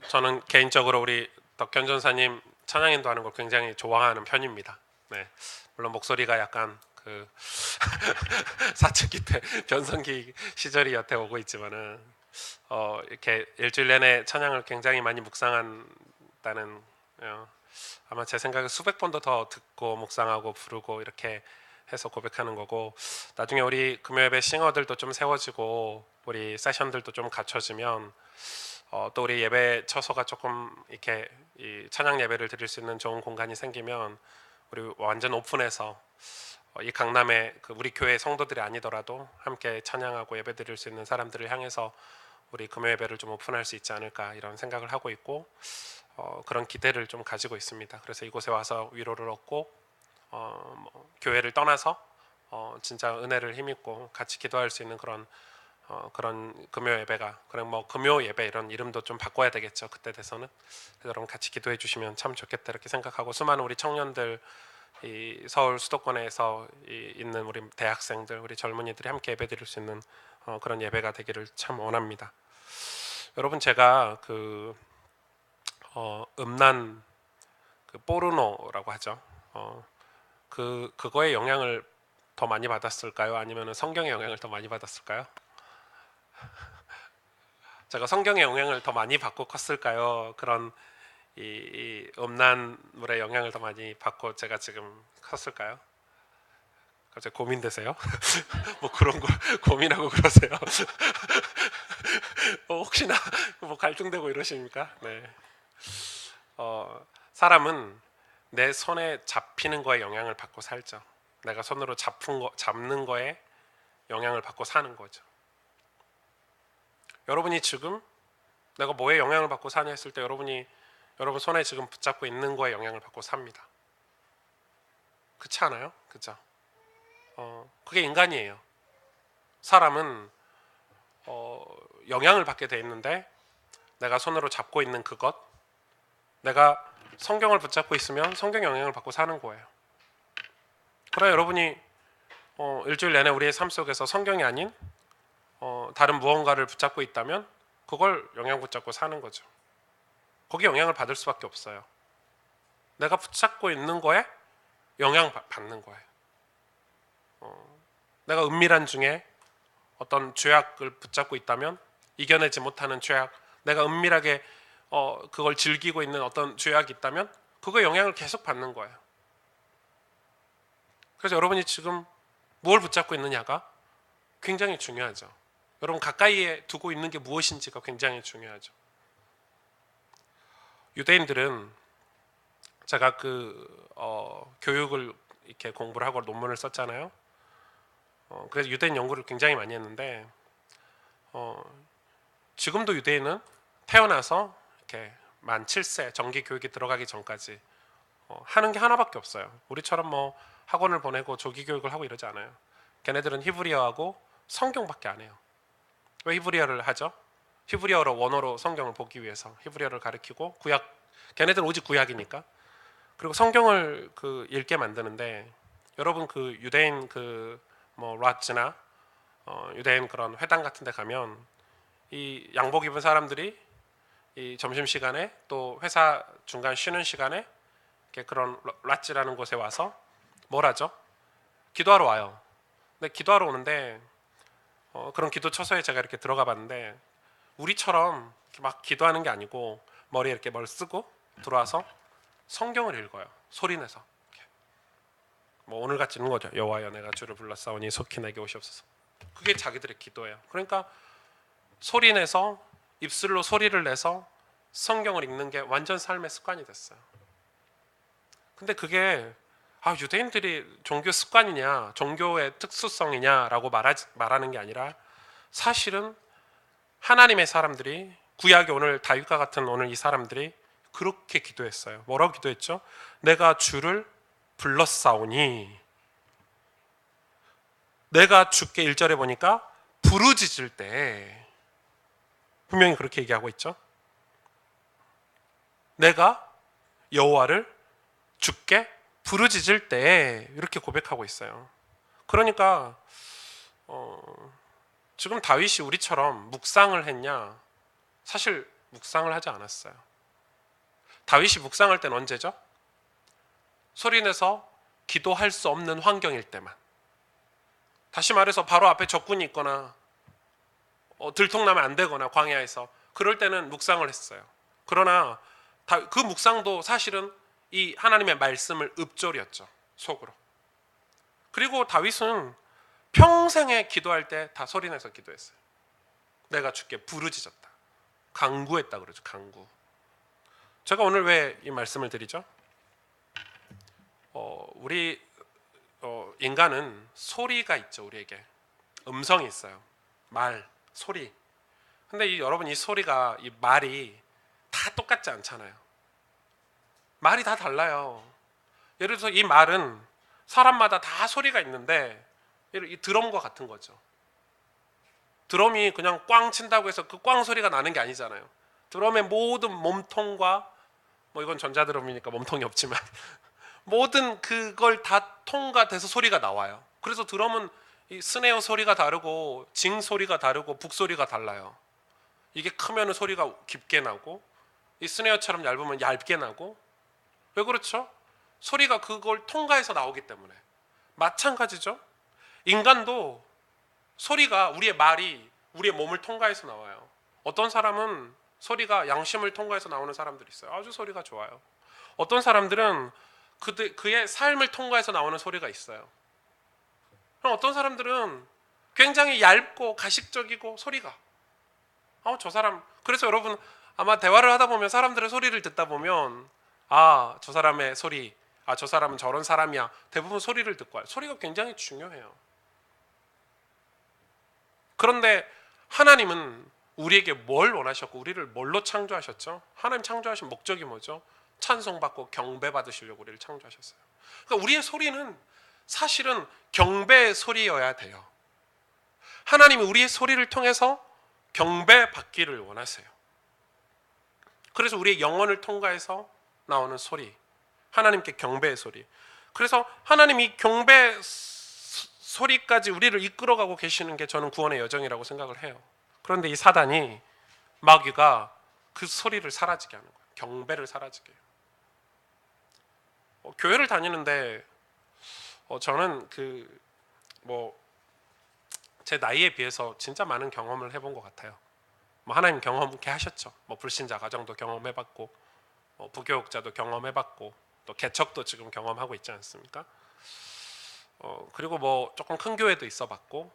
저는 개인적으로 우리 덕현 전사님 찬양 인도하는 걸 굉장히 좋아하는 편입니다. 네, 물론 목소리가 약간 그 사춘기 때 변성기 시절이 여태 오고 있지만은 이렇게 일주일 내내 찬양을 굉장히 많이 묵상한다는 어, 아마 제 생각에 수백 번도 더 듣고 묵상하고 부르고 이렇게 해서 고백하는 거고, 나중에 우리 금요예배 싱어들도 좀 세워지고 우리 세션들도 좀 갖춰지면 또 우리 예배 처소가 조금 이렇게 이 찬양 예배를 드릴 수 있는 좋은 공간이 생기면 우리 완전 오픈해서 이 강남에 그 우리 교회 성도들이 아니더라도 함께 찬양하고 예배 드릴 수 있는 사람들을 향해서 우리 금요 예배를 좀 오픈할 수 있지 않을까 이런 생각을 하고 있고, 그런 기대를 좀 가지고 있습니다. 그래서 이곳에 와서 위로를 얻고 교회를 떠나서 진짜 은혜를 힘입고 같이 기도할 수 있는 그런 금요 예배가, 그냥 뭐 금요 예배 이런 이름도 좀 바꿔야 되겠죠, 그때 돼서는. 그래서 여러분 같이 기도해 주시면 참 좋겠다 이렇게 생각하고, 수많은 우리 청년들, 이 서울 수도권에서 있는 우리 대학생들, 우리 젊은이들이 함께 예배 드릴 수 있는 그런 예배가 되기를 참 원합니다. 여러분, 제가 음란, 그 포르노라고 하죠. 그거의 영향을 더 많이 받았을까요? 아니면 성경의 영향을 더 많이 받았을까요? 제가 성경의 영향을 더 많이 받고 컸을까요? 그런 이 음란물의 영향을 더 많이 받고 제가 지금 컸을까요? 갑자기 고민되세요? 뭐 그런 걸 고민하고 그러세요? 혹시나 뭐 갈등되고 이러십니까? 네. 사람은 내 손에 잡히는 거에 영향을 받고 살죠. 내가 손으로 잡는 거에 영향을 받고 사는 거죠. 여러분이 지금 내가 뭐에 영향을 받고 사냐 했을 때, 여러분 손에 지금 붙잡고 있는 거에 영향을 받고 삽니다. 그렇지 않아요? 그죠? 그게 인간이에요. 사람은 영향을 받게 돼 있는데, 내가 손으로 잡고 있는 그것, 내가 성경을 붙잡고 있으면 성경 영향을 받고 사는 거예요. 그러나 여러분이 일주일 내내 우리의 삶 속에서 성경이 아닌 다른 무언가를 붙잡고 있다면 그걸 영향 붙잡고 사는 거죠. 거기 영향을 받을 수밖에 없어요. 내가 붙잡고 있는 거에 영향 받는 거예요. 내가 은밀한 중에 어떤 죄악을 붙잡고 있다면, 이겨내지 못하는 죄악, 내가 은밀하게 그걸 즐기고 있는 어떤 죄악이 있다면 그거에 영향을 계속 받는 거예요. 그래서 여러분이 지금 뭘 붙잡고 있느냐가 굉장히 중요하죠. 여러분 가까이에 두고 있는 게 무엇인지가 굉장히 중요하죠. 유대인들은, 제가 교육을 이렇게 공부를 하고 논문을 썼잖아요. 그래서 유대인 연구를 굉장히 많이 했는데, 어, 지금도 유대인은 태어나서 이렇게 만 7세 정기 교육에 들어가기 전까지 하는 게 하나밖에 없어요. 우리처럼 뭐 학원을 보내고 조기 교육을 하고 이러지 않아요. 걔네들은 히브리어하고 성경밖에 안 해요. 왜 히브리어를 하죠? 히브리어로 원어로 성경을 보기 위해서 히브리어를 가르치고, 걔네들은 오직 구약이니까. 그리고 성경을 읽게 만드는데, 여러분 유대인 뭐 라츠나 유대인 그런 회당 같은 데 가면 이 양복 입은 사람들이 이 점심 시간에 또 회사 중간 쉬는 시간에 이렇게 그런 라츠라는 곳에 와서 뭘 하죠? 기도하러 와요. 근데 기도하러 오는데 그런 기도 처소에 제가 이렇게 들어가 봤는데, 우리처럼 이렇게 막 기도하는 게 아니고 머리에 이렇게 뭘 쓰고 들어와서 성경을 읽어요. 소리내서. 뭐 오늘 같이 있는 거죠. 여호와여, 내가 주를 불렀사오니 속히 내게 오시옵소서. 그게 자기들의 기도예요. 그러니까 소리내서, 입술로 소리를 내서 성경을 읽는 게 완전 삶의 습관이 됐어요. 근데 그게 유대인들이 종교 습관이냐, 종교의 특수성이냐라고 말하는 게 아니라, 사실은 하나님의 사람들이, 구약의 오늘 다윗과 같은 오늘 이 사람들이 그렇게 기도했어요. 뭐라고 기도했죠? 내가 주를 불렀사오니. 내가 주께 1절에 보니까 부르짖을 때 분명히 그렇게 얘기하고 있죠. 내가 여호와를 주께 부르짖을 때 이렇게 고백하고 있어요. 그러니까 지금 다윗이 우리처럼 묵상을 했냐? 사실 묵상을 하지 않았어요. 다윗이 묵상할 때는 언제죠? 소리내서 기도할 수 없는 환경일 때만. 다시 말해서 바로 앞에 적군이 있거나 들통나면 안 되거나 광야에서 그럴 때는 묵상을 했어요. 그러나 그 묵상도 사실은 이 하나님의 말씀을 읊조렸죠. 속으로. 그리고 다윗은 평생에 기도할 때 다 소리내서 기도했어요. 내가 주께 부르짖었다. 간구했다 그러죠. 간구. 제가 오늘 왜 이 말씀을 드리죠? 우리 인간은 소리가 있죠. 우리에게 음성이 있어요. 말, 소리. 근데 여러분 이 소리가 이 말이 다 똑같지 않잖아요. 말이 다 달라요. 예를 들어서 이 말은 사람마다 다 소리가 있는데 이 드럼과 같은 거죠. 드럼이 그냥 꽝 친다고 해서 그 꽝 소리가 나는 게 아니잖아요. 드럼의 모든 몸통과 이건 전자드럼이니까 몸통이 없지만 모든 그걸 다 통과돼서 소리가 나와요. 그래서 드럼은 이 스네어 소리가 다르고 징 소리가 다르고 북 소리가 달라요. 이게 크면 소리가 깊게 나고 이 스네어처럼 얇으면 얇게 나고. 왜 그렇죠? 소리가 그걸 통과해서 나오기 때문에. 마찬가지죠. 인간도 소리가 우리의 말이 우리의 몸을 통과해서 나와요. 어떤 사람은 소리가 양심을 통과해서 나오는 사람들이 있어요. 아주 소리가 좋아요. 어떤 사람들은 그의 삶을 통과해서 나오는 소리가 있어요. 어떤 사람들은 굉장히 얇고 가식적이고 소리가 저 사람. 그래서 여러분 아마 대화를 하다 보면 사람들의 소리를 듣다 보면 저 사람의 소리, 저 사람은 저런 사람이야. 대부분 소리를 듣고 와요. 소리가 굉장히 중요해요. 그런데 하나님은 우리에게 뭘 원하셨고 우리를 뭘로 창조하셨죠? 하나님 창조하신 목적이 뭐죠? 찬송받고 경배받으시려고 우리를 창조하셨어요. 그러니까 우리의 소리는 사실은 경배의 소리여야 돼요. 하나님이 우리의 소리를 통해서 경배받기를 원하세요. 그래서 우리의 영혼을 통과해서 나오는 소리, 하나님께 경배의 소리. 그래서 하나님이 경배 소리까지 우리를 이끌어가고 계시는 게 저는 구원의 여정이라고 생각을 해요. 그런데 이 사단이, 마귀가 그 소리를 사라지게 하는 거예요. 경배를 사라지게 해요. 교회를 다니는데 저는 제 나이에 비해서 진짜 많은 경험을 해본 것 같아요. 하나님 경험 이렇게 하셨죠. 불신자 가정도 경험해봤고, 부교육자도 경험해봤고, 또 개척도 지금 경험하고 있지 않습니까? 그리고 조금 큰 교회도 있어봤고,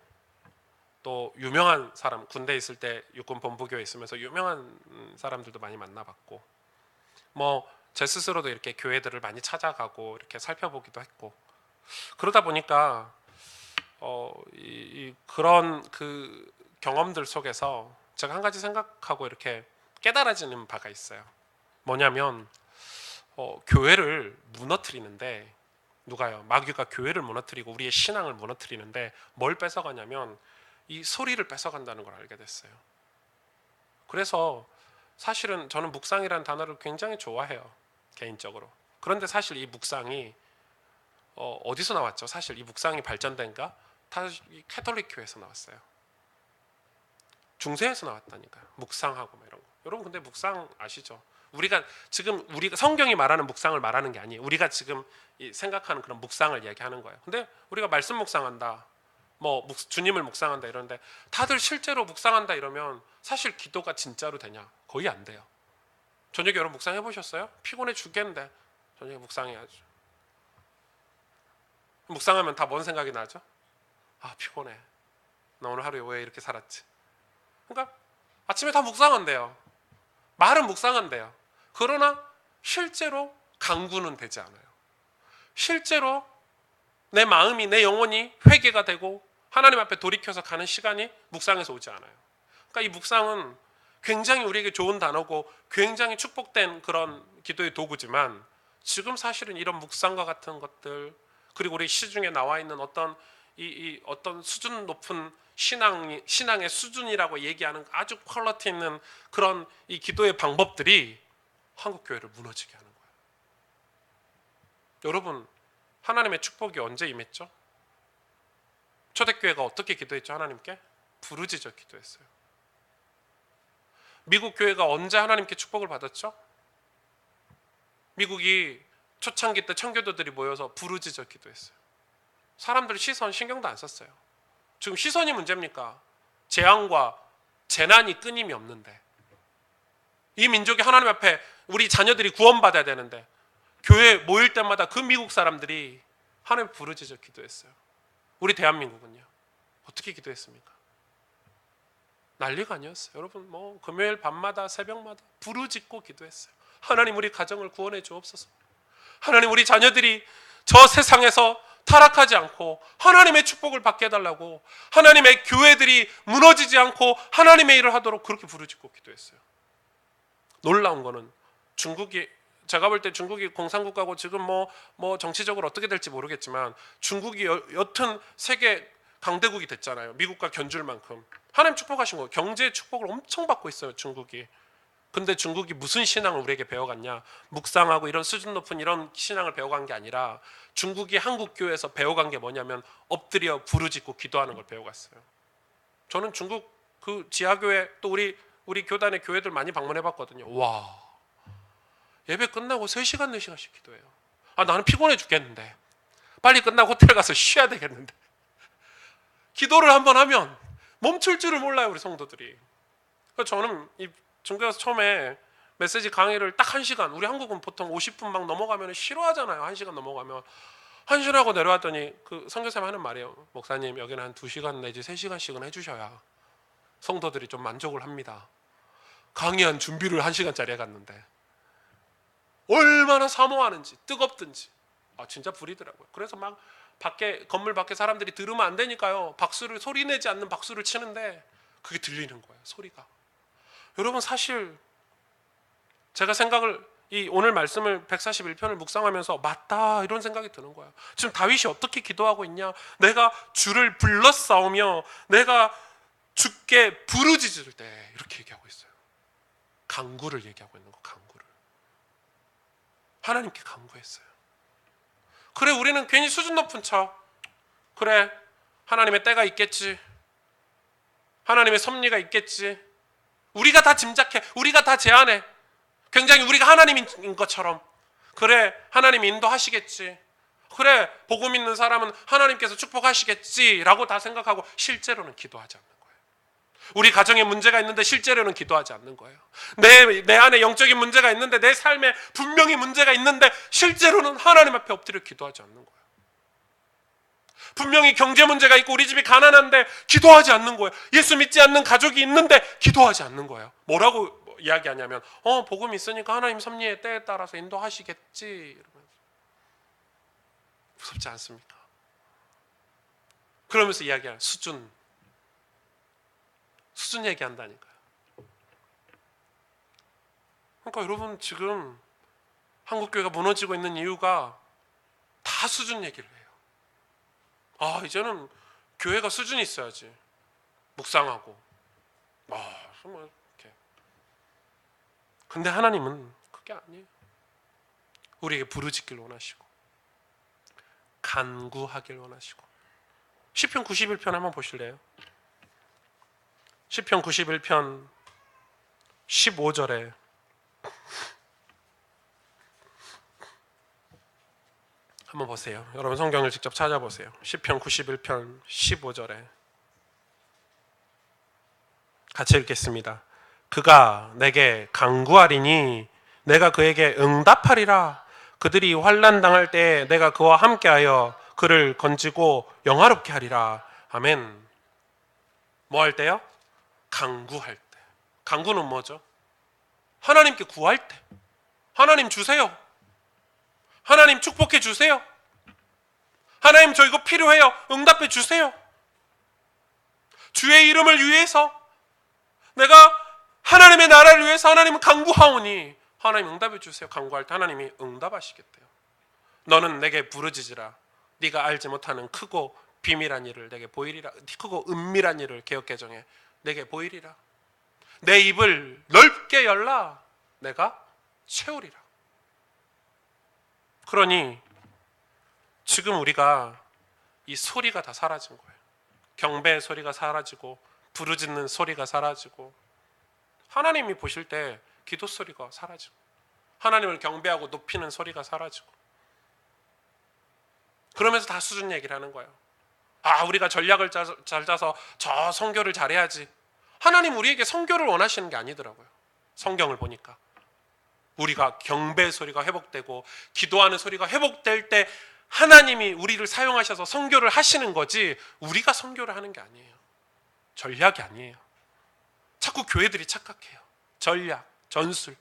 또 유명한 사람, 군대 있을 때 육군 본부교에 있으면서 유명한 사람들도 많이 만나봤고, 제 스스로도 이렇게 교회들을 많이 찾아가고 이렇게 살펴보기도 했고, 그러다 보니까 그런 그 경험들 속에서 제가 한 가지 생각하고 이렇게 깨달아지는 바가 있어요. 뭐냐면 교회를 무너뜨리는데, 누가요? 마귀가 교회를 무너뜨리고 우리의 신앙을 무너뜨리는데 뭘 뺏어가냐면 이 소리를 뺏어간다는 걸 알게 됐어요. 그래서 사실은 저는 묵상이라는 단어를 굉장히 좋아해요, 개인적으로. 그런데 사실 이 묵상이 어디서 나왔죠? 사실 이 묵상이 발전된가? 다 이 캐톨릭 교회에서 나왔어요. 중세에서 나왔다니까요. 묵상하고 이런 거. 여러분 근데 묵상 아시죠? 우리가 성경이 말하는 묵상을 말하는 게 아니에요. 우리가 지금 생각하는 그런 묵상을 얘기하는 거예요. 근데 우리가 말씀 묵상한다, 주님을 묵상한다 이러는데 다들 실제로 묵상한다 이러면 사실 기도가 진짜로 되냐? 거의 안 돼요. 저녁에 여러분 묵상해 보셨어요? 피곤해 죽겠는데 저녁에 묵상해야죠. 묵상하면 다 뭔 생각이 나죠? 피곤해. 나 오늘 하루에 왜 이렇게 살았지? 그러니까 아침에 다 묵상한대요. 말은 묵상한대요. 그러나 실제로 강구는 되지 않아요. 실제로 내 마음이, 내 영혼이 회개가 되고 하나님 앞에 돌이켜서 가는 시간이 묵상에서 오지 않아요. 그러니까 이 묵상은 굉장히 우리에게 좋은 단어고 굉장히 축복된 그런 기도의 도구지만, 지금 사실은 이런 묵상과 같은 것들, 그리고 우리 시중에 나와 있는 어떤 어떤 수준 높은 신앙의 수준이라고 얘기하는 아주 퀄리티 있는 그런 이 기도의 방법들이 한국 교회를 무너지게 하는 거예요. 여러분, 하나님의 축복이 언제 임했죠? 초대교회가 어떻게 기도했죠? 하나님께 부르짖어 기도했어요. 미국 교회가 언제 하나님께 축복을 받았죠? 미국이 초창기 때 청교도들이 모여서 부르짖어 기도했어요. 사람들 시선 신경도 안 썼어요. 지금 시선이 문제입니까? 재앙과 재난이 끊임이 없는데, 이 민족이 하나님 앞에 우리 자녀들이 구원받아야 되는데 교회 모일 때마다 그 미국 사람들이 하나님 부르짖어 기도했어요. 우리 대한민국은요, 어떻게 기도했습니까? 난리가 아니었어요. 여러분, 금요일 밤마다 새벽마다 부르짖고 기도했어요. 하나님, 우리 가정을 구원해 주옵소서. 하나님, 우리 자녀들이 저 세상에서 타락하지 않고 하나님의 축복을 받게 해달라고, 하나님의 교회들이 무너지지 않고 하나님의 일을 하도록 그렇게 부르짖고 기도했어요. 놀라운 거는 중국이, 제가 볼 때 중국이 공산국가고 지금 뭐 정치적으로 어떻게 될지 모르겠지만 중국이 여튼 세계 강대국이 됐잖아요. 미국과 견줄 만큼 하나님 축복하신 거예요. 경제 축복을 엄청 받고 있어요, 중국이. 근데 중국이 무슨 신앙을 우리에게 배워갔냐? 묵상하고 이런 수준 높은 이런 신앙을 배워간 게 아니라 중국이 한국 교회에서 배워간 게 뭐냐면 엎드려 부르짖고 기도하는 걸 배워갔어요. 저는 중국 그 지하교회, 또 우리 교단의 교회들 많이 방문해 봤거든요. 와, 예배 끝나고 3시간 4시간씩 기도해요. 나는 피곤해 죽겠는데 빨리 끝나고 호텔 가서 쉬어야 되겠는데 기도를 한번 하면 멈출 줄을 몰라요, 우리 성도들이. 그래서 저는 이 중국에서 처음에 메시지 강의를 딱 1시간, 우리 한국은 보통 50분 막 넘어가면 싫어하잖아요. 1시간 넘어가면. 1시간 하고 내려왔더니 그 선교사님 하는 말이에요. 목사님, 여기는 한 2시간 내지 3시간씩은 해주셔야 성도들이 좀 만족을 합니다. 강의한 준비를 1시간짜리 해갔는데 얼마나 사모하는지, 뜨겁든지 진짜 불이더라고요. 그래서 막 건물 밖에 사람들이 들으면 안 되니까요, 소리 내지 않는 박수를 치는데 그게 들리는 거예요, 소리가. 여러분, 사실 제가 오늘 말씀을 141편을 묵상하면서 맞다, 이런 생각이 드는 거예요. 지금 다윗이 어떻게 기도하고 있냐? 내가 주를 불러싸우며 내가 주께 부르짖을 때 이렇게 얘기하고 있어요. 간구를 얘기하고 있는 거, 간구를. 하나님께 간구했어요. 그래, 우리는 괜히 수준 높은 척, 그래, 하나님의 때가 있겠지, 하나님의 섭리가 있겠지, 우리가 다 짐작해, 우리가 다 제안해, 굉장히 우리가 하나님인 것처럼, 그래, 하나님이 인도하시겠지, 그래, 복음 있는 사람은 하나님께서 축복하시겠지 라고 다 생각하고 실제로는 기도하지 않는 거예요. 우리 가정에 문제가 있는데 실제로는 기도하지 않는 거예요. 내 안에 영적인 문제가 있는데, 내 삶에 분명히 문제가 있는데 실제로는 하나님 앞에 엎드려 기도하지 않는 거예요. 분명히 경제 문제가 있고 우리 집이 가난한데 기도하지 않는 거예요. 예수 믿지 않는 가족이 있는데 기도하지 않는 거예요. 뭐라고 이야기하냐면 복음 있으니까 하나님 섭리의 때에 따라서 인도하시겠지 이러면서. 무섭지 않습니까? 그러면서 이야기하는 수준 얘기한다니까요. 그러니까 여러분, 지금 한국교회가 무너지고 있는 이유가 다 수준 얘기를 해요. 이제는 교회가 수준이 있어야지. 묵상하고 정말 이렇게. 근데 하나님은 그게 아니에요. 우리에게 부르짖길 원하시고 간구하길 원하시고. 시편 91편 한번 보실래요? 시편 91편 15절에 한번 보세요. 여러분 성경을 직접 찾아보세요. 시편 91편 15절에 같이 읽겠습니다. 그가 내게 간구하리니 내가 그에게 응답하리라. 그들이 환난 당할 때 내가 그와 함께하여 그를 건지고 영화롭게 하리라. 아멘. 뭐 할 때요? 간구할 때. 간구는 뭐죠? 하나님께 구할 때. 하나님 주세요. 하나님 축복해 주세요. 하나님 저 이거 필요해요. 응답해 주세요. 주의 이름을 위해서, 내가 하나님의 나라를 위해서 하나님은 간구하오니 하나님 응답해 주세요. 간구할 때 하나님이 응답하시겠대요. 너는 내게 부르짖으라. 네가 알지 못하는 크고 비밀한 일을 내게 보이리라. 크고 은밀한 일을 개역개정해 내게 보이리라. 내 입을 넓게 열라. 내가 채우리라. 그러니 지금 우리가 이 소리가 다 사라진 거예요. 경배의 소리가 사라지고 부르짖는 소리가 사라지고 하나님이 보실 때 기도 소리가 사라지고 하나님을 경배하고 높이는 소리가 사라지고 그러면서 다 수준 얘기를 하는 거예요. 아, 우리가 전략을 잘 짜서 저 선교를 잘해야지. 하나님 우리에게 선교를 원하시는 게 아니더라고요. 성경을 보니까 우리가 경배 소리가 회복되고 기도하는 소리가 회복될 때 하나님이 우리를 사용하셔서 선교를 하시는 거지 우리가 선교를 하는 게 아니에요. 전략이 아니에요. 자꾸 교회들이 착각해요. 전략, 전술,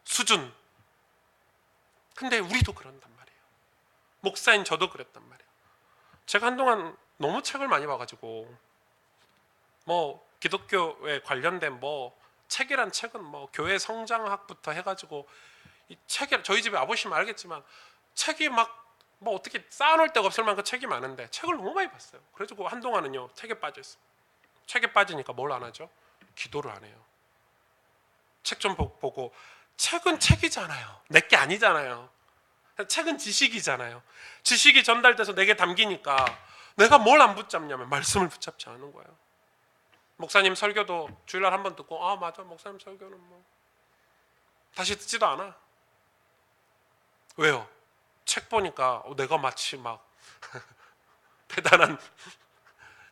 수준. 근데 우리도 그런단 말이에요. 목사인 저도 그랬단 말이에요. 제가 한동안 너무 책을 많이 봐가지고 뭐 기독교에 관련된 뭐 책이란 책은 뭐 교회 성장학부터 해가지고 이 책이 저희 집에 와보시면 알겠지만 책이 막 뭐 어떻게 쌓아놓을 데가 없을 만큼 책이 많은데 책을 너무 많이 봤어요. 그래가지고 한동안은요 책에 빠져있어요. 책에 빠지니까 뭘 안 하죠? 기도를 안 해요. 책 좀 보고 책은 책이잖아요. 내게 아니잖아요. 책은 지식이잖아요. 지식이 전달돼서 내게 담기니까 내가 뭘 안 붙잡냐면 말씀을 붙잡지 않은 거예요. 목사님 설교도 주일날 한 번 듣고 아 맞아 목사님 설교는 뭐 다시 듣지도 않아. 왜요? 책 보니까 내가 마치 막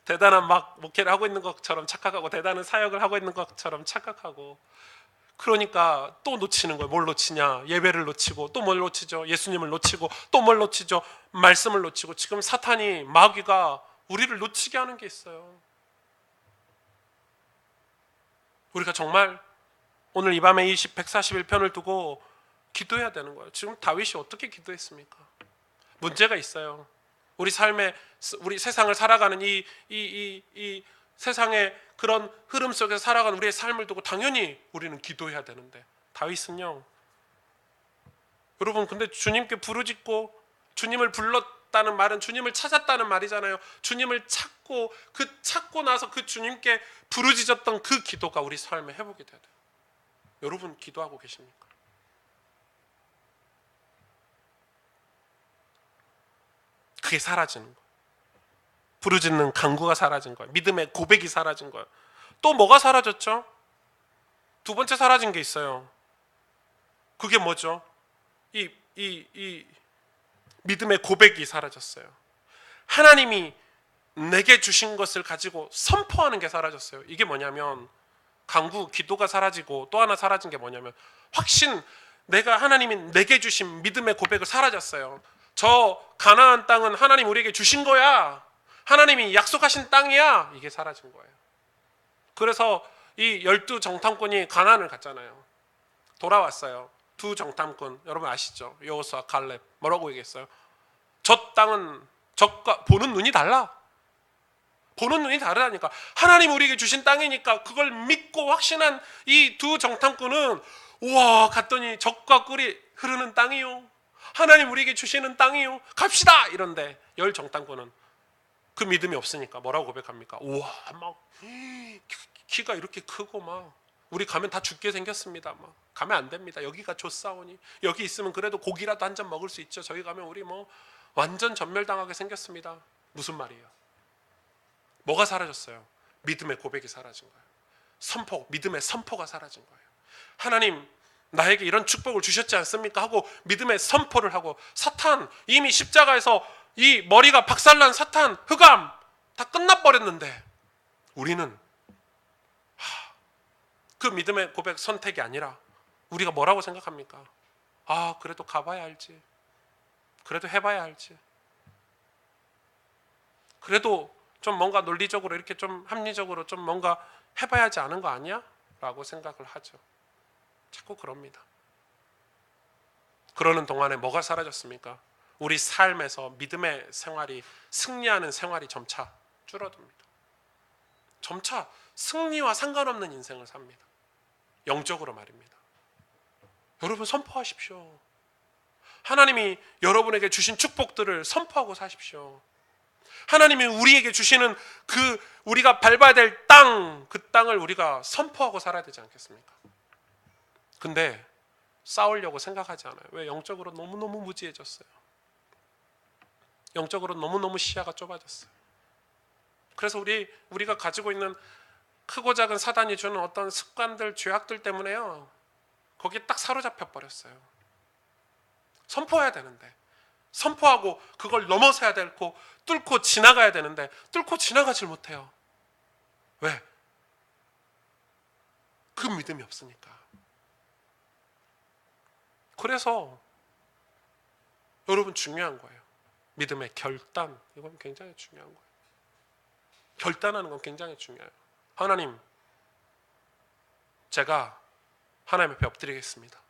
대단한 막 목회를 하고 있는 것처럼 착각하고 대단한 사역을 하고 있는 것처럼 착각하고 그러니까 또 놓치는 거예요. 뭘 놓치냐? 예배를 놓치고 또 뭘 놓치죠? 예수님을 놓치고 또 뭘 놓치죠? 말씀을 놓치고 지금 사탄이 마귀가 우리를 놓치게 하는 게 있어요. 우리가 정말 오늘 이 밤에 이 141편을 두고 기도해야 되는 거예요. 지금 다윗이 어떻게 기도했습니까? 문제가 있어요. 우리 삶에 우리 세상을 살아가는 이 세상의 그런 흐름 속에서 살아가는 우리의 삶을 두고 당연히 우리는 기도해야 되는데 다윗은요. 여러분 근데 주님께 부르짖고 주님을 불렀다는 말은 주님을 찾았다는 말이잖아요. 주님을 찾고 나서 그 주님께 부르짖었던 그 기도가 우리 삶에 회복이 돼야 돼요. 여러분 기도하고 계십니까? 그게 사라지는 거예요. 부르짖는 간구가 사라진 거예요. 믿음의 고백이 사라진 거예요. 또 뭐가 사라졌죠? 두 번째 사라진 게 있어요. 그게 뭐죠? 이 믿음의 고백이 사라졌어요. 하나님이 내게 주신 것을 가지고 선포하는 게 사라졌어요. 이게 뭐냐면 간구, 기도가 사라지고 또 하나 사라진 게 뭐냐면 확신, 내가 하나님이 내게 주신 믿음의 고백을 사라졌어요. 저 가나안 땅은 하나님 우리에게 주신 거야. 하나님이 약속하신 땅이야. 이게 사라진 거예요. 그래서 이 12정탐꾼이 가나안을 갔잖아요. 돌아왔어요. 두 정탐꾼 여러분 아시죠? 여호수아, 갈렙 뭐라고 얘기했어요? 저 땅은 적과 보는 눈이 달라. 보는 눈이 다르다니까. 하나님 우리에게 주신 땅이니까 그걸 믿고 확신한 이 두 정탐꾼은 우와 갔더니 적과 꿀이 흐르는 땅이요. 하나님 우리에게 주시는 땅이요. 갑시다. 이런데 열 정탐꾼은 그 믿음이 없으니까 뭐라고 고백합니까? 우와 막 키가 이렇게 크고 막 우리 가면 다 죽게 생겼습니다. 막 가면 안 됩니다. 여기가 좋사오니 여기 있으면 그래도 고기라도 한 잔 먹을 수 있죠. 저희 가면 우리 뭐 완전 전멸당하게 생겼습니다. 무슨 말이에요? 뭐가 사라졌어요? 믿음의 고백이 사라진 거예요. 선포, 믿음의 선포가 사라진 거예요. 하나님 나에게 이런 축복을 주셨지 않습니까? 하고 믿음의 선포를 하고 사탄 이미 십자가에서 이 머리가 박살난 사탄 흑암 다 끝나버렸는데 우리는 그 믿음의 고백 선택이 아니라 우리가 뭐라고 생각합니까? 아 그래도 가봐야 알지. 그래도 해봐야 알지. 그래도 좀 뭔가 논리적으로 이렇게 좀 합리적으로 좀 뭔가 해봐야 하지 않은 거 아니야? 라고 생각을 하죠. 자꾸 그럽니다. 그러는 동안에 뭐가 사라졌습니까? 우리 삶에서 믿음의 생활이 승리하는 생활이 점차 줄어듭니다. 점차 승리와 상관없는 인생을 삽니다. 영적으로 말입니다. 여러분 선포하십시오. 하나님이 여러분에게 주신 축복들을 선포하고 사십시오. 하나님이 우리에게 주시는 그 우리가 밟아야 될 땅, 그 땅을 우리가 선포하고 살아야 되지 않겠습니까? 근데 싸우려고 생각하지 않아요. 왜? 영적으로 너무너무 무지해졌어요. 영적으로 너무너무 시야가 좁아졌어요. 그래서 우리가 가지고 있는 크고 작은 사단이 주는 어떤 습관들, 죄악들 때문에요. 거기에 딱 사로잡혀 버렸어요. 선포해야 되는데, 선포하고 그걸 넘어서야 되고 뚫고 지나가야 되는데 뚫고 지나가질 못해요. 왜? 그 믿음이 없으니까. 그래서 여러분 중요한 거예요. 믿음의 결단, 이건 굉장히 중요한 거예요. 결단하는 건 굉장히 중요해요. 하나님, 제가 하나님 앞에 엎드리겠습니다.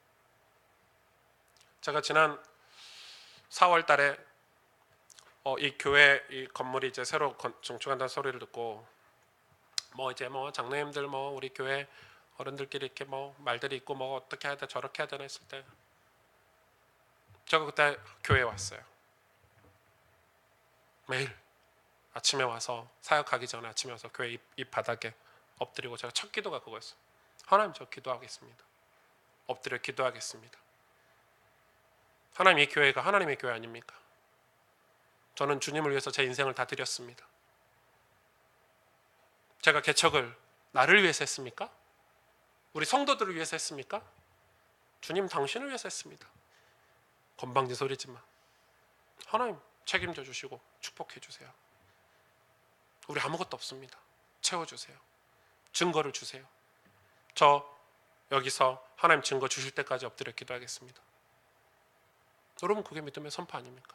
제가 지난 4월 달에 이 교회 이 건물이 이제 새로 증축한다는 소리를 듣고 이제 장로님들 우리 교회 어른들끼리 이렇게 말들이 있고 어떻게 해야 돼 저렇게 해야 되나 했을 때 제가 그때 교회에 왔어요. 매일 아침에 와서 사역하기 전에 아침에 와서 교회 입 바닥에 엎드리고 제가 첫 기도가 그거였어요. 하나님, 저 기도하겠습니다. 엎드려 기도하겠습니다. 하나님, 이 교회가 하나님의 교회 아닙니까? 저는 주님을 위해서 제 인생을 다 드렸습니다. 제가 개척을 나를 위해서 했습니까? 우리 성도들을 위해서 했습니까? 주님, 당신을 위해서 했습니다. 건방진 소리지만 하나님 책임져 주시고 축복해 주세요. 우리 아무것도 없습니다. 채워주세요. 증거를 주세요. 저 여기서 하나님 증거 주실 때까지 엎드려 기도하겠습니다. 여러분, 그게 믿음의 선포 아닙니까?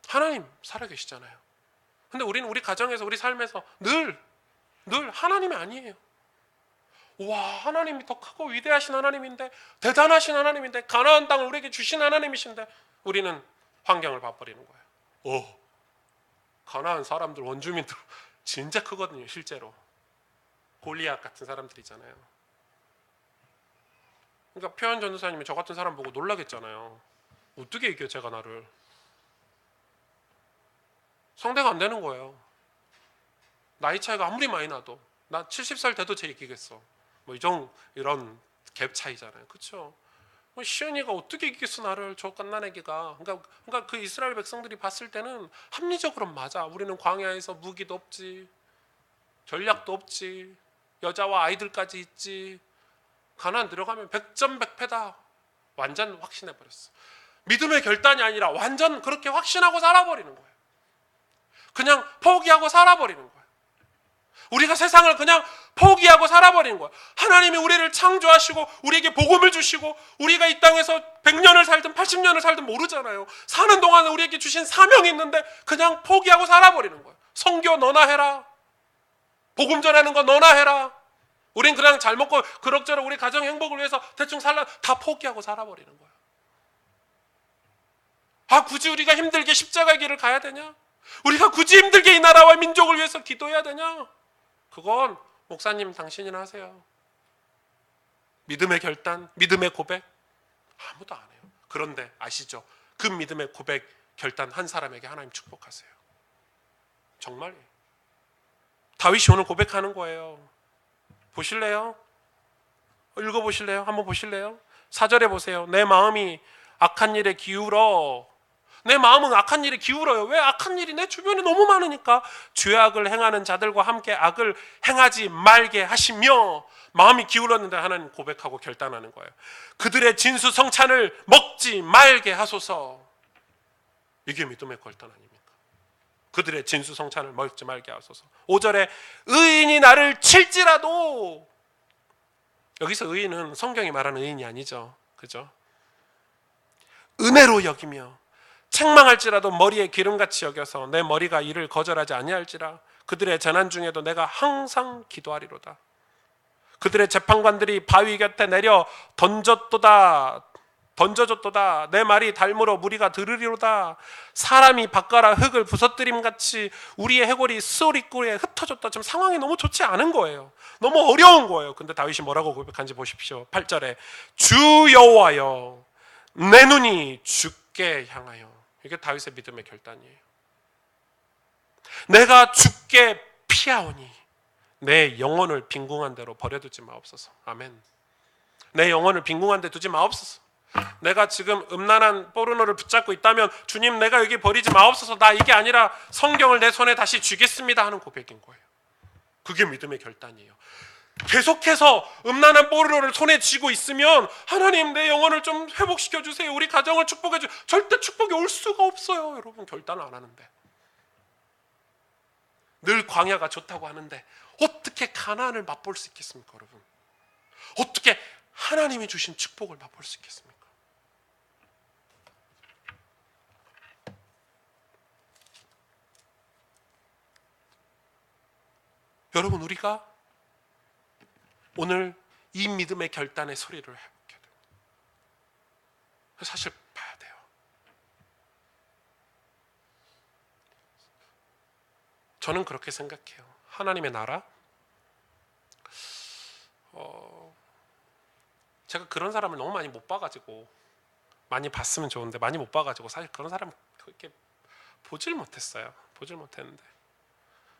하나님 살아계시잖아요. 근데 우리는 우리 가정에서 우리 삶에서 늘 하나님이 아니에요. 와, 하나님이 더 크고 위대하신 하나님인데, 대단하신 하나님인데, 가나안 땅을 우리에게 주신 하나님이신데 우리는 환경을 봐버리는 거예요. 가나안 사람들, 원주민들 진짜 크거든요. 실제로 골리앗 같은 사람들이잖아요. 그러니까 표현 전도사님이 저 같은 사람 보고 놀라겠잖아요. 어떻게 이겨 제가 나를. 상대가 안 되는 거예요. 나이 차이가 아무리 많이 나도 나 70살 돼도 쟤 이기겠어. 이런 갭 차이잖아요. 그렇죠? 시온이가 어떻게 이기겠어 나를, 저 갓난애기가. 그러니까 그 이스라엘 백성들이 봤을 때는 합리적으로 맞아. 우리는 광야에서 무기도 없지, 전략도 없지, 여자와 아이들까지 있지. 가나안 들어가면 백전백패다. 완전 확신해 버렸어. 믿음의 결단이 아니라 완전 그렇게 확신하고 살아버리는 거예요. 그냥 포기하고 살아버리는 거예요. 우리가 세상을 그냥 포기하고 살아버리는 거예요. 하나님이 우리를 창조하시고 우리에게 복음을 주시고 우리가 이 땅에서 100년을 살든 80년을 살든 모르잖아요. 사는 동안에 우리에게 주신 사명이 있는데 그냥 포기하고 살아버리는 거예요. 선교 너나 해라, 복음 전하는 거 너나 해라. 우린 그냥 잘 먹고 그럭저럭 우리 가정 행복을 위해서 대충 살라, 다 포기하고 살아버리는 거예요. 굳이 우리가 힘들게 십자가의 길을 가야 되냐? 우리가 굳이 힘들게 이 나라와 민족을 위해서 기도해야 되냐? 그건 목사님 당신이나 하세요. 믿음의 결단, 믿음의 고백 아무도 안 해요. 그런데 아시죠? 그 믿음의 고백, 결단 한 사람에게 하나님 축복하세요. 정말이에요. 다윗이 오늘 고백하는 거예요. 보실래요? 읽어보실래요? 한번 보실래요? 4절에 보세요. 내 마음이 악한 일에 기울어. 내 마음은 악한 일에 기울어요. 왜? 악한 일이 내 주변에 너무 많으니까. 죄악을 행하는 자들과 함께 악을 행하지 말게 하시며. 마음이 기울었는데 하나님 고백하고 결단하는 거예요. 그들의 진수성찬을 먹지 말게 하소서. 이게 믿음의 결단 아닙니까? 그들의 진수성찬을 먹지 말게 하소서. 5절에 의인이 나를 칠지라도. 여기서 의인은 성경이 말하는 의인이 아니죠. 그죠? 은혜로 여기며 책망할지라도 머리에 기름같이 여겨서 내 머리가 이를 거절하지 아니할지라. 그들의 재난 중에도 내가 항상 기도하리로다. 그들의 재판관들이 바위 곁에 내려 던져줬도다. 내 말이 달무로 무리가 들으리로다. 사람이 바꿔라 흙을 부서뜨림같이 우리의 해골이 스오리꿀에 흩어졌다. 지금 상황이 너무 좋지 않은 거예요. 너무 어려운 거예요. 근데 다윗이 뭐라고 고백한지 보십시오. 8절에 주 여호와여 내 눈이 주께 향하여. 이게 다윗의 믿음의 결단이에요. 내가 주께 피하오니 내 영혼을 빈궁한 대로 버려두지 마옵소서. 아멘. 내 영혼을 빈궁한 데 두지 마옵소서. 내가 지금 음란한 포르노를 붙잡고 있다면 주님 내가 여기 버리지 마옵소서. 나 이게 아니라 성경을 내 손에 다시 쥐겠습니다 하는 고백인 거예요. 그게 믿음의 결단이에요. 계속해서 음란한 포르노를 손에 쥐고 있으면 하나님 내 영혼을 좀 회복시켜 주세요. 우리 가정을 축복해 주세요. 절대 축복이 올 수가 없어요. 여러분 결단을 안 하는데. 늘 광야가 좋다고 하는데 어떻게 가나안을 맛볼 수 있겠습니까, 여러분? 어떻게 하나님이 주신 축복을 맛볼 수 있겠습니까? 여러분 우리가 오늘 이 믿음의 결단의 소리를 해보게 됩니다. 사실 봐야 돼요. 저는 그렇게 생각해요. 하나님의 나라, 제가 그런 사람을 너무 많이 못 봐가지고, 많이 봤으면 좋은데 많이 못 봐가지고 사실 그런 사람 그렇게 보질 못했어요. 보질 못했는데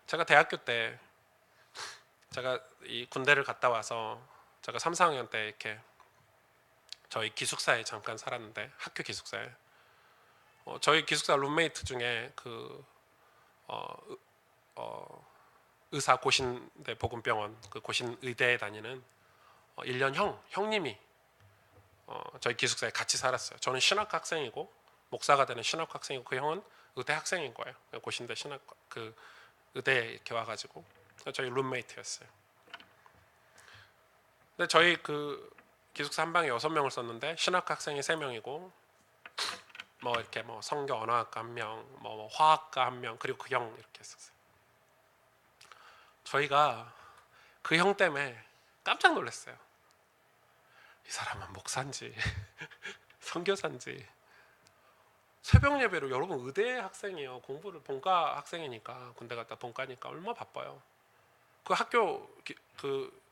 제가 대학교 때 제가 이 군대를 갔다 와서 제가 3, 4학년 때 이렇게 저희 기숙사에 잠깐 살았는데, 학교 기숙사에 저희 기숙사 룸메이트 중에 의사 고신대 보건병원 그 고신의대에 다니는 1년 형님이 저희 기숙사에 같이 살았어요. 저는 신학과 학생이고 목사가 되는 신학과 학생이고 그 형은 의대 학생인 거예요. 고신대 신학과 그 의대에 이렇게 와가지고 저희 룸메이트였어요. 근데 저희 그 기숙사 한 방에 6명을 썼는데 신학과 학생이 3명이고 뭐 이렇게 뭐 성교 언어학과 1명, 뭐 화학과 1명, 그리고 그 형 이렇게 했었어요. 저희가 그 형 때문에 깜짝 놀랐어요. 이 사람은 목사인지 선교사인지. 새벽 예배로, 여러분 의대 학생이에요. 공부를 본과 학생이니까, 군대 갔다 본과니까 얼마나 바빠요. 그 학교 그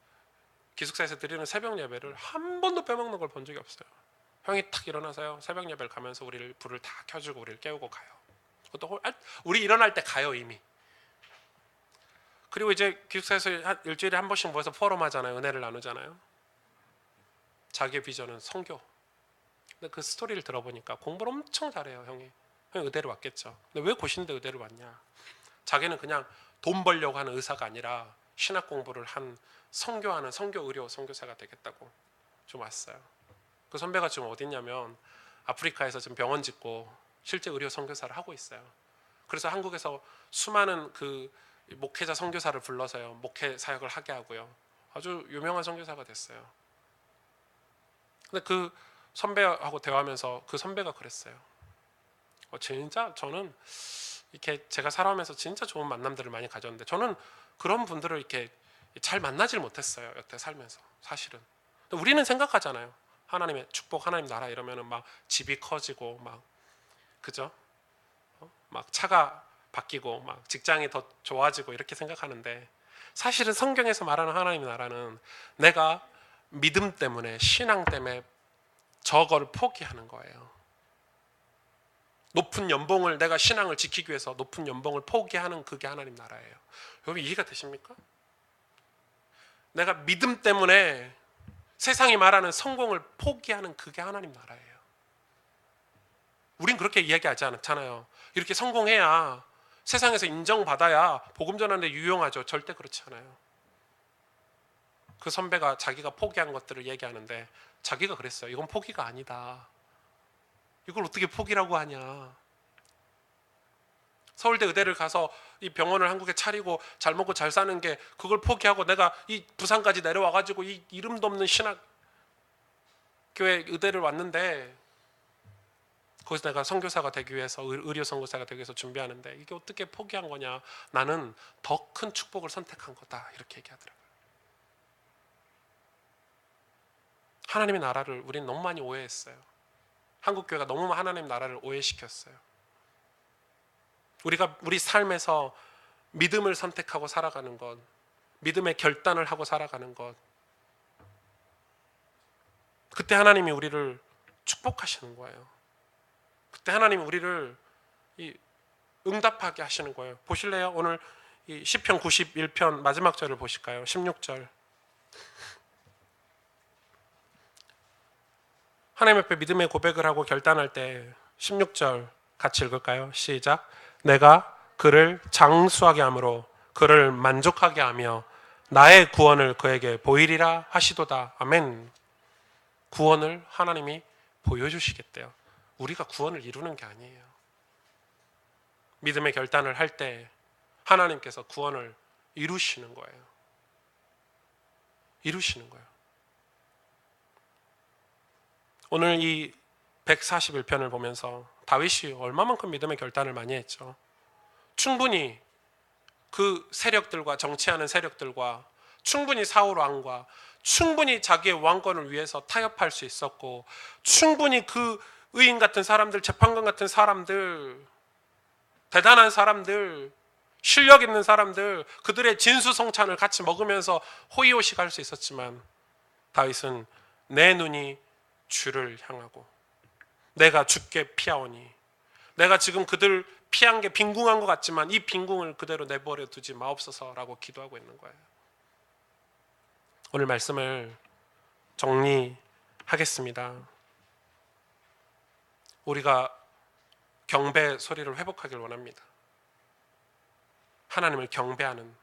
기숙사에서 드리는 새벽 예배를 한 번도 빼먹는 걸 본 적이 없어요. 형이 탁 일어나서요, 새벽 예배를 가면서 우리를 불을 다 켜주고 우리를 깨우고 가요. 우리 일어날 때 가요 이미. 그리고 이제 기숙사에서 일주일에 한 번씩 모여서 포럼하잖아요. 은혜를 나누잖아요. 자기의 비전은 선교. 근데 그 스토리를 들어보니까 공부를 엄청 잘해요. 형이 의대를 왔겠죠. 근데 왜 고신대 의대를 왔냐? 자기는 그냥 돈 벌려고 하는 의사가 아니라 신학 공부를 한 선교하는 선교 의료 선교사가 되겠다고 좀 왔어요. 그 선배가 지금 어디 있냐면 아프리카에서 지금 병원 짓고 실제 의료 선교사를 하고 있어요. 그래서 한국에서 수많은 그 목회자 선교사를 불러서요, 목회 사역을 하게 하고요. 아주 유명한 선교사가 됐어요. 근데 그 선배하고 대화하면서 그 선배가 그랬어요. 진짜 저는 이렇게 제가 살아오면서 진짜 좋은 만남들을 많이 가졌는데 저는 그런 분들을 이렇게 잘 만나질 못했어요. 여태 살면서. 사실은 우리는 생각하잖아요. 하나님의 축복, 하나님 나라 이러면은 막 집이 커지고 막, 그죠? 막 차가 바뀌고 막 직장이 더 좋아지고 이렇게 생각하는데, 사실은 성경에서 말하는 하나님의 나라는 내가 믿음 때문에, 신앙 때문에 저거를 포기하는 거예요. 높은 연봉을, 내가 신앙을 지키기 위해서 높은 연봉을 포기하는 그게 하나님 나라예요. 여러분 이해가 되십니까? 내가 믿음 때문에 세상이 말하는 성공을 포기하는 그게 하나님 나라예요. 우린 그렇게 이야기하지 않잖아요. 이렇게 성공해야, 세상에서 인정받아야 복음 전하는데 유용하죠. 절대 그렇지 않아요. 그 선배가 자기가 포기한 것들을 얘기하는데 자기가 그랬어요. 이건 포기가 아니다. 이걸 어떻게 포기라고 하냐. 서울대 의대를 가서 이 병원을 한국에 차리고 잘 먹고 잘 사는 게, 그걸 포기하고 내가 이 부산까지 내려와가지고 이 이름도 없는 신학 교회 의대를 왔는데, 거기서 내가 선교사가 되기 위해서, 의료 선교사가 되기 위해서 준비하는데 이게 어떻게 포기한 거냐. 나는 더 큰 축복을 선택한 거다. 이렇게 얘기하더라고요. 하나님의 나라를 우리는 너무 많이 오해했어요. 한국 교회가 너무 하나님 나라를 오해시켰어요. 우리가 우리 삶에서 믿음을 선택하고 살아가는 것, 믿음의 결단을 하고 살아가는 것, 그때 하나님이 우리를 축복하시는 거예요. 그때 하나님이 우리를 응답하게 하시는 거예요. 보실래요? 오늘 이 시편 91편 마지막 절을 보실까요? 16절. 하나님 앞에 믿음의 고백을 하고 결단할 때 16절 같이 읽을까요? 시작. 내가 그를 장수하게 함으로 그를 만족하게 하며 나의 구원을 그에게 보이리라 하시도다. 아멘. 구원을 하나님이 보여주시겠대요. 우리가 구원을 이루는 게 아니에요. 믿음의 결단을 할 때 하나님께서 구원을 이루시는 거예요. 이루시는 거예요. 오늘 이 141편을 보면서 다윗이 얼마만큼 믿음의 결단을 많이 했죠. 충분히 그 세력들과 정치하는 세력들과 충분히 사울 왕과 충분히 자기의 왕권을 위해서 타협할 수 있었고, 충분히 그 의인 같은 사람들, 재판관 같은 사람들, 대단한 사람들, 실력 있는 사람들, 그들의 진수성찬을 같이 먹으면서 호의호식 할 수 있었지만, 다윗은 내 눈이 주를 향하고 내가 주께 피하오니, 내가 지금 그들 피한 게 빈궁한 것 같지만 이 빈궁을 그대로 내버려 두지 마옵소서라고 기도하고 있는 거예요. 오늘 말씀을 정리하겠습니다. 우리가 경배 소리를 회복하길 원합니다. 하나님을 경배하는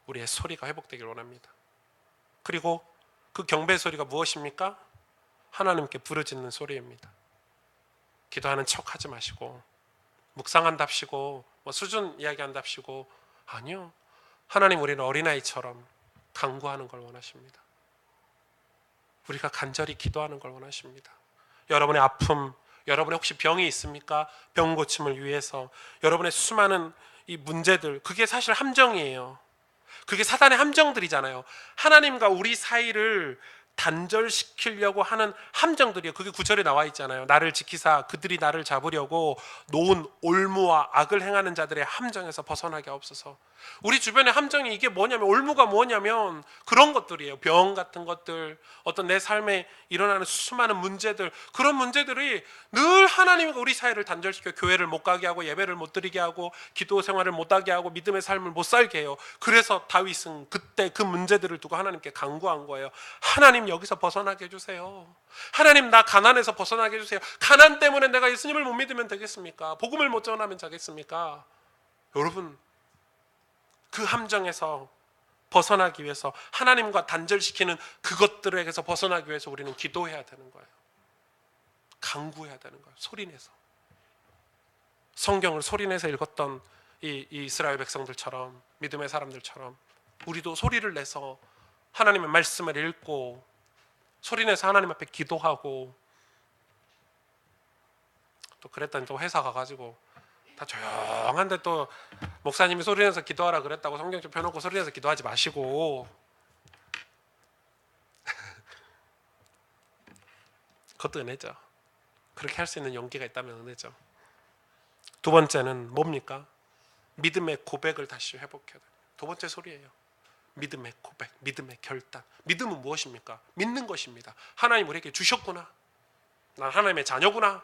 우리의 소리가 회복되길 원합니다. 그리고 그 경배 소리가 무엇입니까? 하나님께 부르짖는 소리입니다. 기도하는 척 하지 마시고, 묵상한답시고, 수준 이야기한답시고, 아니요. 하나님, 우리는 어린아이처럼 간구하는 걸 원하십니다. 우리가 간절히 기도하는 걸 원하십니다. 여러분의 아픔, 여러분의 혹시 병이 있습니까? 병 고침을 위해서 여러분의 수많은 이 문제들, 그게 사실 함정이에요. 그게 사단의 함정들이잖아요. 하나님과 우리 사이를 단절시키려고 하는 함정들이에요. 그게 구절에 나와 있잖아요. 나를 지키사 그들이 나를 잡으려고 놓은 올무와 악을 행하는 자들의 함정에서 벗어나게 하옵소서. 우리 주변의 함정이 이게 뭐냐면, 올무가 뭐냐면 그런 것들이에요. 병 같은 것들, 어떤 내 삶에 일어나는 수많은 문제들, 그런 문제들이 늘 하나님과 우리 사이를 단절시켜 교회를 못 가게 하고, 예배를 못 드리게 하고, 기도 생활을 못 하게 하고, 믿음의 삶을 못 살게 해요. 그래서 다윗은 그때 그 문제들을 두고 하나님께 간구한 거예요. 하나님, 여기서 벗어나게 해주세요. 하나님, 나 가난에서 벗어나게 해주세요. 가난 때문에 내가 예수님을 못 믿으면 되겠습니까? 복음을 못 전하면 되겠습니까? 여러분, 그 함정에서 벗어나기 위해서, 하나님과 단절시키는 그것들에게서 벗어나기 위해서 우리는 기도해야 되는 거예요. 간구해야 되는 거예요. 소리내서. 성경을 소리내서 읽었던 이 이스라엘 백성들처럼, 믿음의 사람들처럼 우리도 소리를 내서 하나님의 말씀을 읽고, 소리내서 하나님 앞에 기도하고, 또 그랬더니 또 회사 가가지고 다 조용한데 또 목사님이 소리내서 기도하라 그랬다고 성경 좀 펴놓고 소리내서 기도하지 마시고. 그것도 은혜죠. 그렇게 할 수 있는 용기가 있다면 은혜죠. 두 번째는 뭡니까? 믿음의 고백을 다시 회복해야 돼요. 두 번째 소리예요. 믿음의 고백, 믿음의 결단. 믿음은 무엇입니까? 믿는 것입니다. 하나님 우리에게 주셨구나. 난 하나님의 자녀구나.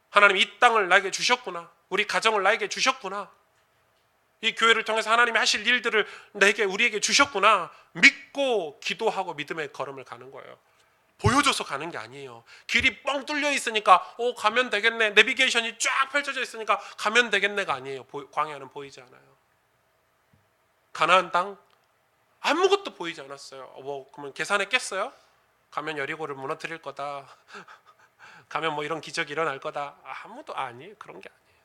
하나님 이 땅을 나에게 주셨구나. 우리 가정을 나에게 주셨구나. 이 교회를 통해서 하나님이 하실 일들을 우리에게 주셨구나. 믿고 기도하고 믿음의 걸음을 가는 거예요. 보여줘서 가는 게 아니에요. 길이 뻥 뚫려 있으니까 가면 되겠네. 내비게이션이 쫙 펼쳐져 있으니까 가면 되겠네가 아니에요. 광야는 보이지 않아요. 가나안 땅 아무것도 보이지 않았어요. 그러면 계산했겠어요? 가면 여리고를 무너뜨릴 거다. 가면 이런 기적이 일어날 거다. 아무도 아니에요. 그런 게 아니에요.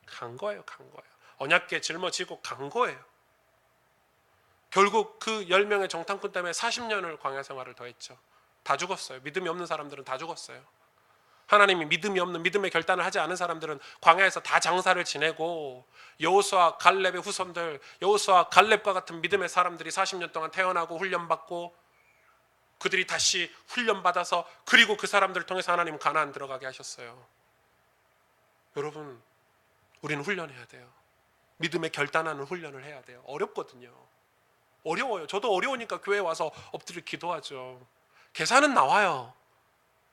간 거예요. 언약궤 짊어지고 간 거예요. 결국 그 10명의 정탐꾼 때문에 40년을 광야 생활을 더 했죠. 다 죽었어요. 믿음이 없는 사람들은 다 죽었어요. 하나님이 믿음이 없는, 믿음의 결단을 하지 않은 사람들은 광야에서 다 장사를 지내고, 여호수아 갈렙의 후손들, 여호수아 갈렙과 같은 믿음의 사람들이 40년 동안 태어나고 훈련받고, 그들이 다시 훈련받아서, 그리고 그 사람들을 통해서 하나님 가나안 들어가게 하셨어요. 여러분, 우리는 훈련해야 돼요. 믿음의 결단하는 훈련을 해야 돼요. 어렵거든요. 어려워요. 저도 어려우니까 교회에 와서 엎드려 기도하죠. 계산은 나와요.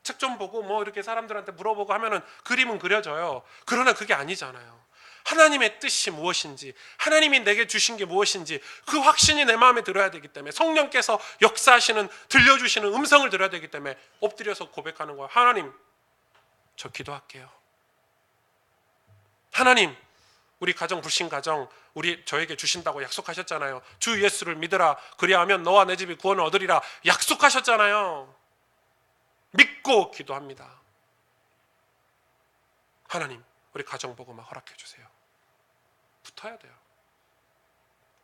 책 좀 보고 이렇게 사람들한테 물어보고 하면은 그림은 그려져요. 그러나 그게 아니잖아요. 하나님의 뜻이 무엇인지, 하나님이 내게 주신 게 무엇인지 그 확신이 내 마음에 들어야 되기 때문에, 성령께서 역사하시는, 들려주시는 음성을 들어야 되기 때문에 엎드려서 고백하는 거예요. 하나님, 저 기도할게요. 하나님, 우리 가정 불신 가정 저에게 주신다고 약속하셨잖아요. 주 예수를 믿으라 그리하면 너와 내 집이 구원을 얻으리라 약속하셨잖아요. 믿고 기도합니다. 하나님 우리 가정 복음화 허락해 주세요. 붙어야 돼요.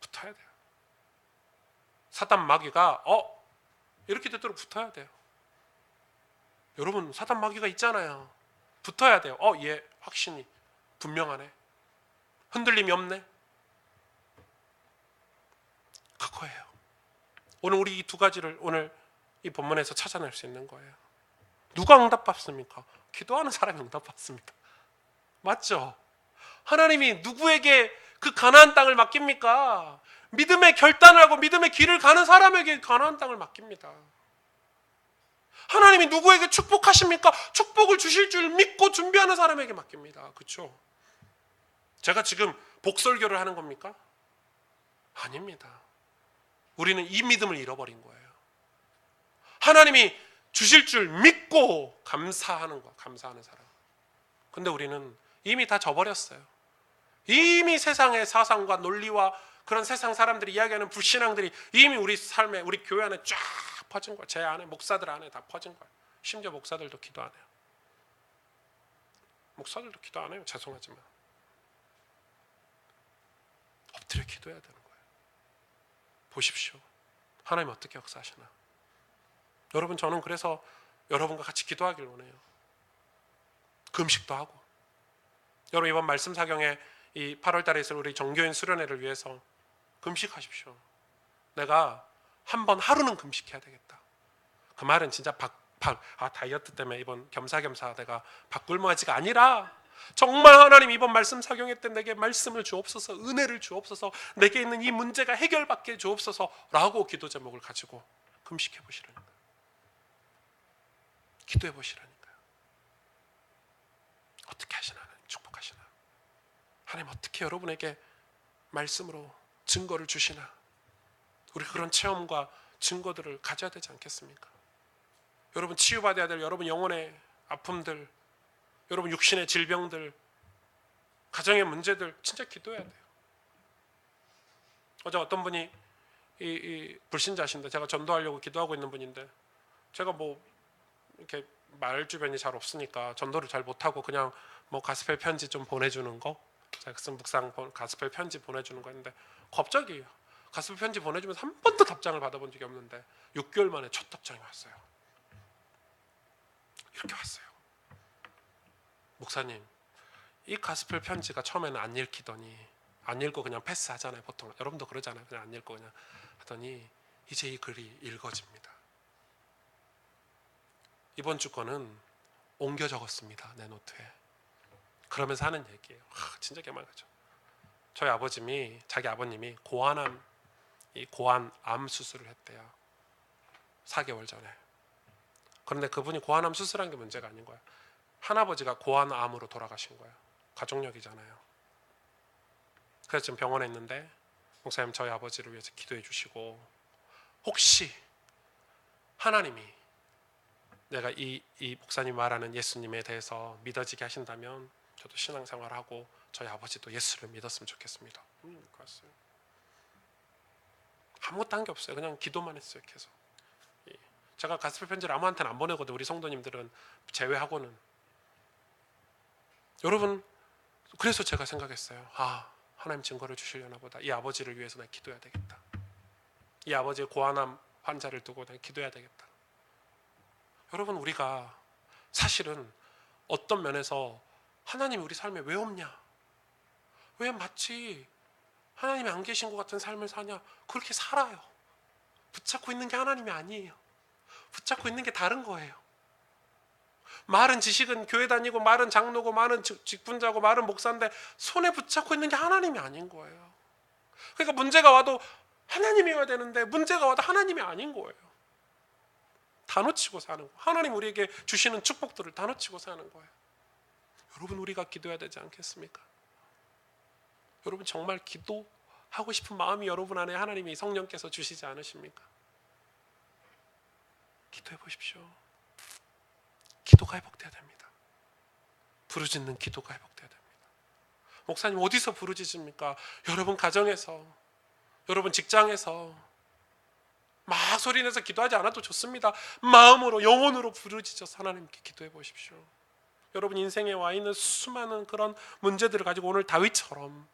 붙어야 돼요. 사단 마귀가 이렇게 되도록 붙어야 돼요. 여러분 사단 마귀가 있잖아요. 붙어야 돼요. 얘 확신이 분명하네. 흔들림이 없네. 그거예요. 오늘 우리 이 두 가지를 오늘 이 본문에서 찾아낼 수 있는 거예요. 누가 응답받습니까? 기도하는 사람이 응답받습니다. 맞죠? 하나님이 누구에게 그 가나안 땅을 맡깁니까? 믿음의 결단을 하고 믿음의 길을 가는 사람에게 가나안 땅을 맡깁니다. 하나님이 누구에게 축복하십니까? 축복을 주실 줄 믿고 준비하는 사람에게 맡깁니다. 그렇죠? 제가 지금 복설교를 하는 겁니까? 아닙니다. 우리는 이 믿음을 잃어버린 거예요. 하나님이 주실 줄 믿고 감사하는 거, 감사하는 사람. 근데 우리는 이미 다 져버렸어요. 이미 세상의 사상과 논리와 그런 세상 사람들이 이야기하는 불신앙들이 이미 우리 삶에, 우리 교회 안에 쫙 퍼진 거예요. 제 안에, 목사들 안에 다 퍼진 거예요. 심지어 목사들도 기도 안 해요. 목사들도 기도 안 해요. 죄송하지만. 엎드려 기도해야 되는 거예요. 보십시오. 하나님 어떻게 역사하시나. 여러분 저는 그래서 여러분과 같이 기도하길 원해요. 금식도 하고. 여러분 이번 말씀 사경에 이 8월 달에 있을 우리 정교인 수련회를 위해서 금식하십시오. 내가 한번 하루는 금식해야 되겠다. 그 말은 진짜 다이어트 때문에 이번 겸사겸사 내가 밥굶어지가 아니라 정말 하나님 이번 말씀 사경회 때 내게 말씀을 주옵소서, 은혜를 주옵소서, 내게 있는 이 문제가 해결받게 주옵소서 라고 기도 제목을 가지고 금식해 보시라니까요. 기도해 보시라니까요. 어떻게 하시나, 축복하시나. 하나님 어떻게 여러분에게 말씀으로 증거를 주시나. 우리 그런 체험과 증거들을 가져야 되지 않겠습니까? 여러분 치유받아야 될 여러분 영혼의 아픔들, 여러분 육신의 질병들, 가정의 문제들 진짜 기도해야 돼요. 어제 어떤 분이 이 불신자신데 제가 전도하려고 기도하고 있는 분인데 제가 뭐 이렇게 말 주변이 잘 없으니까 전도를 잘 못하고 그냥 뭐 가스펠 편지 좀 보내주는 거, 잭슨 묵상 가스펠 편지 보내주는 거 했는데 갑자기 가스펠 편지 보내주면서 한 번도 답장을 받아본 적이 없는데 6개월 만에 첫 답장이 왔어요. 이렇게 왔어요. 목사님, 이 가스펠 편지가 처음에는 안 읽히더니 안 읽고 그냥 패스하잖아요. 보통 여러분도 그러잖아요. 그냥 안 읽고 그냥 하더니 이제 이 글이 읽어집니다. 이번 주 거는 옮겨 적었습니다. 내 노트에. 그러면서 하는 얘기예요. 진짜 개망하죠. 저희 아버님이, 자기 아버님이 고환암 수술을 했대요. 4개월 전에. 그런데 그분이 고환암 수술한 게 문제가 아닌 거예요. 할아버지가 고환암으로 돌아가신 거예요. 가족력이잖아요. 그래서 지금 병원에 있는데 목사님 저희 아버지를 위해서 기도해 주시고, 혹시 하나님이 내가 이 목사님 말하는 예수님에 대해서 믿어지게 하신다면 저도 신앙생활하고 저희 아버지도 예수를 믿었으면 좋겠습니다. 그랬어요. 아무것도 한 게 없어요. 그냥 기도만 했어요. 계속. 제가 가스펠 편지를 아무한테는 안 보내거든요. 우리 성도님들은 제외하고는. 여러분, 그래서 제가 생각했어요. 하나님 증거를 주시려나 보다. 이 아버지를 위해서 내가 기도해야 되겠다. 이 아버지의 고환암 환자를 두고 내가 기도해야 되겠다. 여러분, 우리가 사실은 어떤 면에서 하나님이 우리 삶에 왜 없냐? 왜 마치 하나님이 안 계신 것 같은 삶을 사냐? 그렇게 살아요. 붙잡고 있는 게 하나님이 아니에요. 붙잡고 있는 게 다른 거예요. 말은 지식은 교회 다니고, 말은 장로고, 말은 직분자고, 말은 목사인데 손에 붙잡고 있는 게 하나님이 아닌 거예요. 그러니까 문제가 와도 하나님이어야 되는데 문제가 와도 하나님이 아닌 거예요. 다 놓치고 사는 거예요. 하나님 우리에게 주시는 축복들을 다 놓치고 사는 거예요. 여러분, 우리가 기도해야 되지 않겠습니까? 여러분, 정말 기도하고 싶은 마음이 여러분 안에 하나님이 성령께서 주시지 않으십니까? 기도해 보십시오. 기도가 회복돼야 됩니다. 부르짖는 기도가 회복돼야 됩니다. 목사님 어디서 부르짖습니까? 여러분 가정에서, 여러분 직장에서 막 소리내서 기도하지 않아도 좋습니다. 마음으로, 영혼으로 부르짖어서 하나님께 기도해 보십시오. 여러분 인생에 와 있는 수많은 그런 문제들을 가지고 오늘 다윗처럼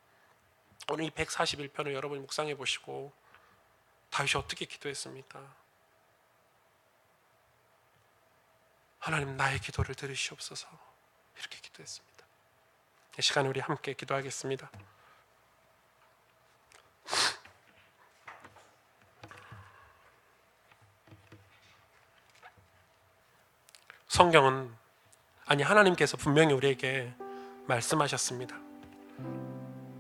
오늘 이 141편을 여러분이 묵상해 보시고 다윗이 어떻게 기도했습니까? 하나님 나의 기도를 들으시옵소서, 이렇게 기도했습니다. 이 시간에 우리 함께 기도하겠습니다. 성경은, 아니 하나님께서 분명히 우리에게 말씀하셨습니다.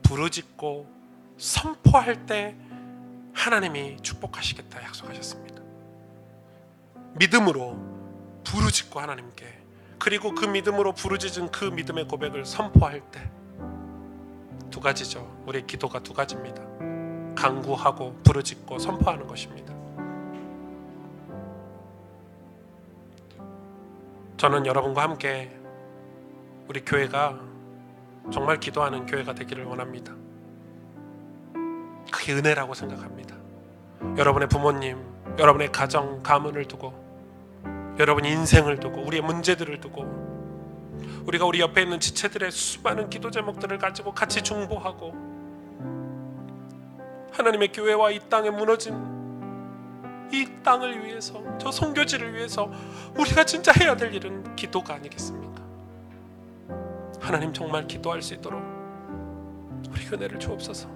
부르짖고 선포할 때 하나님이 축복하시겠다 약속하셨습니다. 믿음으로 부르짖고 하나님께, 그리고 그 믿음으로 부르짖은 그 믿음의 고백을 선포할 때 두 가지죠. 우리의 기도가 두 가지입니다. 간구하고 부르짖고 선포하는 것입니다. 저는 여러분과 함께 우리 교회가 정말 기도하는 교회가 되기를 원합니다. 그게 은혜라고 생각합니다. 여러분의 부모님, 여러분의 가정, 가문을 두고, 여러분의 인생을 두고, 우리의 문제들을 두고, 우리가 우리 옆에 있는 지체들의 수많은 기도 제목들을 가지고 같이 중보하고, 하나님의 교회와 이 땅에 무너진 이 땅을 위해서, 저 선교지를 위해서 우리가 진짜 해야 될 일은 기도가 아니겠습니까? 하나님 정말 기도할 수 있도록 우리 은혜를 주옵소서.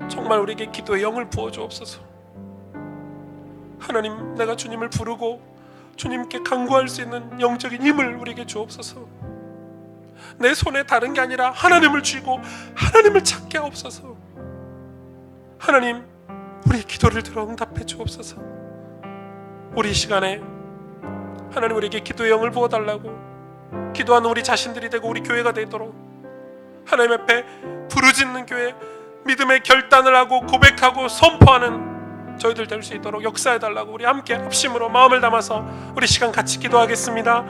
정말 우리에게 기도의 영을 부어 주옵소서. 하나님, 내가 주님을 부르고 주님께 간구할 수 있는 영적인 힘을 우리에게 주옵소서. 내 손에 다른 게 아니라 하나님을 쥐고 하나님을 찾게 하옵소서. 하나님, 우리의 기도를 들어 응답해 주옵소서. 우리 시간에 하나님 우리에게 기도의 영을 부어달라고 기도하는 우리 자신들이 되고 우리 교회가 되도록, 하나님 앞에 부르짖는 교회, 믿음의 결단을 하고 고백하고 선포하는 저희들 될 수 있도록 역사해달라고 우리 함께 합심으로 마음을 담아서 우리 시간 같이 기도하겠습니다.